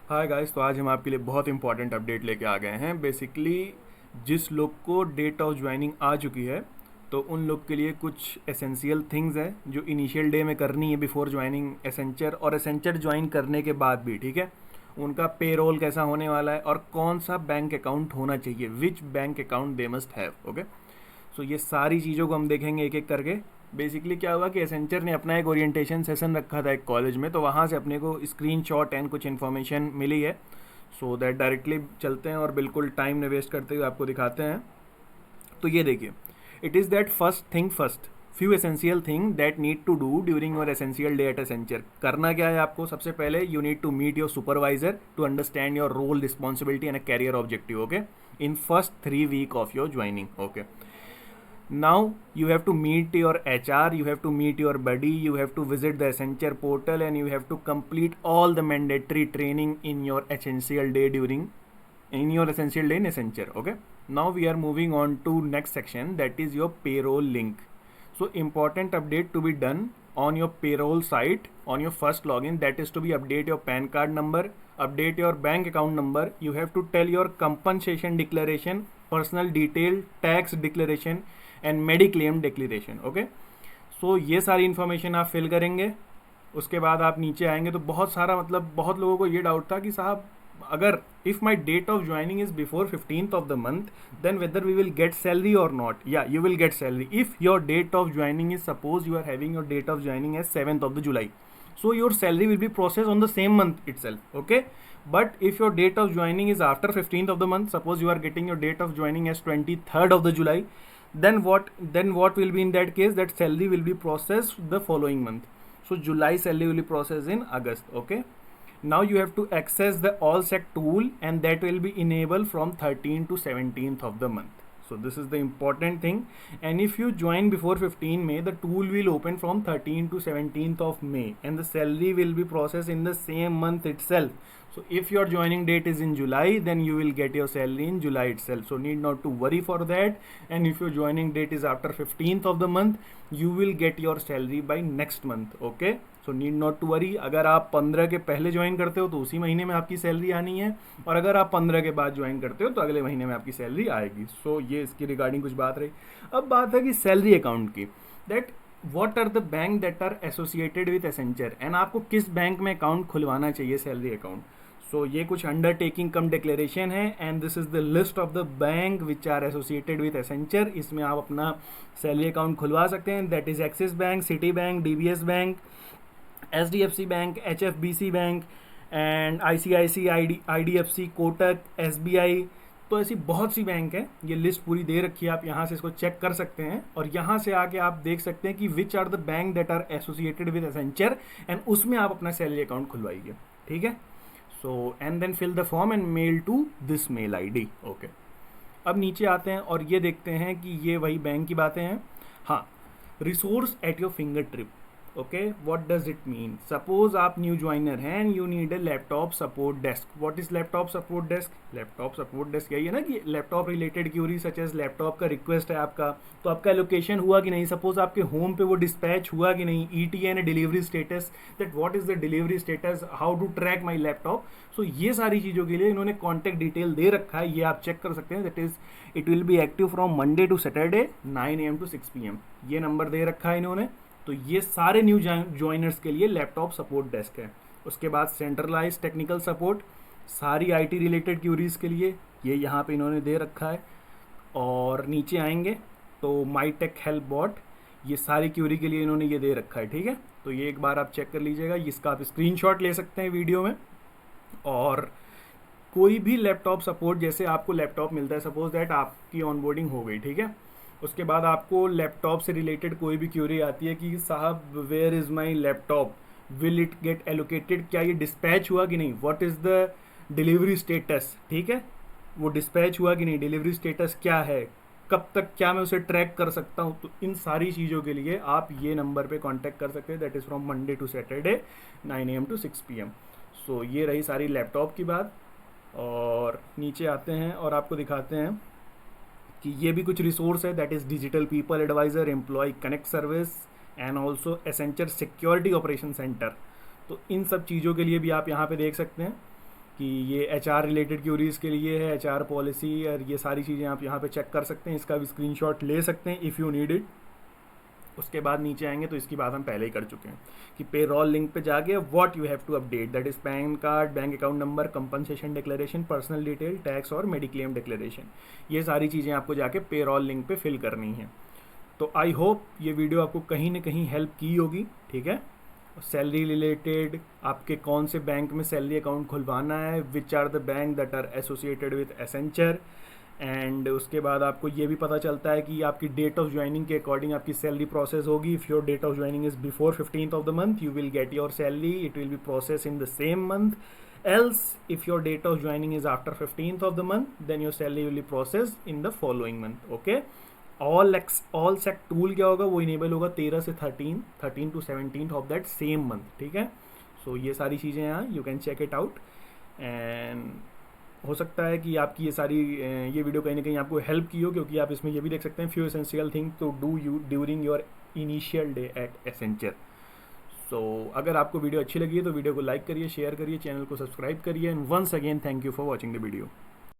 Hi guys, तो आज हम आपके लिए बहुत इंपॉर्टेंट अपडेट लेके आ गए हैं। बेसिकली जिस लोग को डेट ऑफ ज्वाइनिंग आ चुकी है, तो उन लोग के लिए कुछ एसेंशियल थिंग्स है जो इनिशियल डे में करनी है बिफोर ज्वाइनिंग एसेंचर, और एसेंचर ज्वाइन करने के बाद भी। ठीक है, उनका पेरोल कैसा होने वाला है और कौन सा बैंक अकाउंट होना चाहिए, which bank account they must have. Okay, so ये सारी चीज़ों को हम देखेंगे एक एक करके। बेसिकली क्या हुआ कि एसेंचर ने अपना एक ओरिएंटेशन सेशन रखा था एक कॉलेज में, तो वहाँ से अपने को स्क्रीनशॉट एंड कुछ इन्फॉर्मेशन मिली है। सो दैट डायरेक्टली चलते हैं और बिल्कुल टाइम न वेस्ट करते हुए आपको दिखाते हैं। तो ये देखिए, it is that first thing first, few essential thing that need to do during your essential day at Accenture. करना क्या है आपको? सबसे पहले you need to meet your supervisor to understand your role, responsibility and career objective. Okay, in first 3 week of your joining. Okay, now you have to meet your HR, you have to meet your buddy, you have to visit the Accenture portal, and you have to complete all the mandatory training in your essential day in your essential day in Accenture. Okay, now we are moving on to next section, that is your payroll link. So important update to be done on your payroll site on your first login, that is to be update your PAN card number, update your bank account number, you have to tell your compensation declaration, personal detail, tax declaration and mediclaim declaration. Okay, so ये सारी information आप fill करेंगे। उसके बाद आप नीचे आएंगे तो बहुत सारा, मतलब बहुत लोगों को ये डाउट था कि साहब अगर if my date of joining is before 15th of the month, then whether we will get salary और नॉट। या you will get salary if your date of joining is, suppose you are having your date of joining as 7th of the July, so your salary will be processed on the same month itself. Okay, but if your date of joining is after 15th of the month, suppose you are getting your date of joining as 23rd of the July, then what will be in that case? That salary will be processed the following month. So July salary will be processed in August. Okay, now you have to access the AllSec tool, and that will be enabled from 13th to 17th of the month. So this is the important thing. And if you join before 15 May, the tool will open from 13th to 17th of May, and the salary will be processed in the same month itself. So if your joining date is in July, then you will get your salary in July itself. So need not to worry for that. And if your joining date is after 15th of the month, you will get your salary by next month. Okay, so need not to worry. अगर आप 15 के पहले join करते हो तो उसी महीने में आपकी सैलरी आनी है, और अगर आप 15 के बाद ज्वाइन करते हो तो अगले महीने में आपकी सैलरी आएगी। सो ये इसकी रिगार्डिंग कुछ बात रही। अब बात है कि सैलरी अकाउंट की, that what are the bank that are associated with Accenture, and आपको किस बैंक में अकाउंट खुलवाना चाहिए सैलरी अकाउंट। सो ये कुछ अंडरटेकिंग कम डिक्लेरेशन है, and this is the list of the bank which are associated with Accenture. इसमें आप अपना सैलरी अकाउंट खुलवा सकते हैं। That is Axis bank, Citi bank, DBS bank, HDFC bank, HFBC bank and ICICI, IDFC, Kotak, SBI। तो ऐसी बहुत सी bank है, ये लिस्ट पूरी दे रखी है, आप यहाँ से इसको चेक कर सकते हैं, और यहाँ से आके आप देख सकते हैं कि which are the bank that are associated with Accenture, and उसमें आप अपना सैलरी अकाउंट खुलवाइए। ठीक है, so and then fill the form and mail to this mail ID। Okay, अब नीचे आते हैं और ये देखते हैं कि ये वही बैंक की बातें हैं। हाँ, resource at your finger trip. Okay, what does it mean? Suppose आप न्यू ज्वाइनर हैं and you need a laptop support desk. What is laptop support desk? Laptop support desk यही है ना कि laptop related query such as laptop का request है आपका, तो आपका एलोकेशन हुआ कि नहीं, सपोज आपके होम पे वो डिस्पैच हुआ कि नहीं, ETA and delivery status, that what is the delivery status, how to track my laptop. So ये सारी चीज़ों के लिए इन्होंने कॉन्टैक्ट डिटेल दे रखा है, ये आप चेक कर सकते हैं। That is it will be active from Monday to Saturday 9 AM to 6 PM, ये नंबर दे रखा है इन्होंने। तो ये सारे न्यू ज्वाइनर्स के लिए लैपटॉप सपोर्ट डेस्क है। उसके बाद सेंट्रलाइज टेक्निकल सपोर्ट, सारी IT रिलेटेड क्यूरीज़ के लिए ये यहाँ पे इन्होंने दे रखा है। और नीचे आएंगे तो माई टेक हेल्प बॉट, ये सारी क्यूरी के लिए इन्होंने ये दे रखा है। ठीक है, तो ये एक बार आप चेक कर लीजिएगा, इसका आप स्क्रीनशॉट ले सकते हैं वीडियो में। और कोई भी लैपटॉप सपोर्ट, जैसे आपको लैपटॉप मिलता है, सपोज दैट आपकी ऑनबोर्डिंग हो गई, ठीक है, उसके बाद आपको लैपटॉप से रिलेटेड कोई भी क्यूरी आती है कि साहब where is my laptop, will it get allocated, क्या ये डिस्पैच हुआ कि नहीं, what is the delivery status. ठीक है, वो डिस्पैच हुआ कि नहीं, डिलीवरी स्टेटस क्या है, कब तक, क्या मैं उसे ट्रैक कर सकता हूँ। तो इन सारी चीज़ों के लिए आप ये नंबर पे कांटेक्ट कर सकते हैं। That is from Monday to Saturday 9 AM to 6 PM। सो ये रही सारी लैपटॉप की बात। और नीचे आते हैं और आपको दिखाते हैं कि ये भी कुछ रिसोर्स है, that is digital people adviser, employ connect service and also Accenture security operation centre. तो इन सब चीज़ों के लिए भी आप यहाँ पे देख सकते हैं। कि ये HR रिलेटेड क्यूरीज़ के लिए है, HR पॉलिसी, और ये सारी चीज़ें आप यहाँ पे चेक कर सकते हैं, इसका भी स्क्रीनशॉट ले सकते हैं इफ़ यू नीड इट। उसके बाद नीचे आएंगे तो इसकी बात हम पहले ही कर चुके हैं कि पेरोल लिंक पे जाके what you have to update, that is PAN card, bank account number, compensation declaration, personal detail, tax और मेडिक्लेम डिक्लेरेशन। ये सारी चीज़ें आपको जाके पेरोल लिंक पे फिल करनी है। तो आई होप ये वीडियो आपको कहीं ना कहीं हेल्प की होगी, ठीक है। सैलरी रिलेटेड, आपके कौन से बैंक में सैलरी अकाउंट खुलवाना है, which are the bank that are associated with Accenture, and उसके बाद आपको ये भी पता चलता है कि आपकी डेट ऑफ ज्वाइनिंग के अकॉर्डिंग आपकी सैलरी प्रोसेस होगी। If your date of joining is before 15th of the month, you will get your salary, it will be process in the same month. Else, if your date of joining is after 15th of the month, then your salary will be processed in the following month. Okay. all sec tool क्या होगा, वो enable होगा 13 से 13 to 17th of that same month, ठीक है। So ये सारी चीज़ें यहाँ you can check it out, and हो सकता है कि आपकी ये वीडियो कहीं ना कहीं आपको हेल्प की हो, क्योंकि आप इसमें ये भी देख सकते हैं few essential thing to do you during your initial day at Accenture. So अगर आपको वीडियो अच्छी लगी है तो वीडियो को लाइक करिए, शेयर करिए, चैनल को सब्सक्राइब करिए, and once again thank you for watching the video.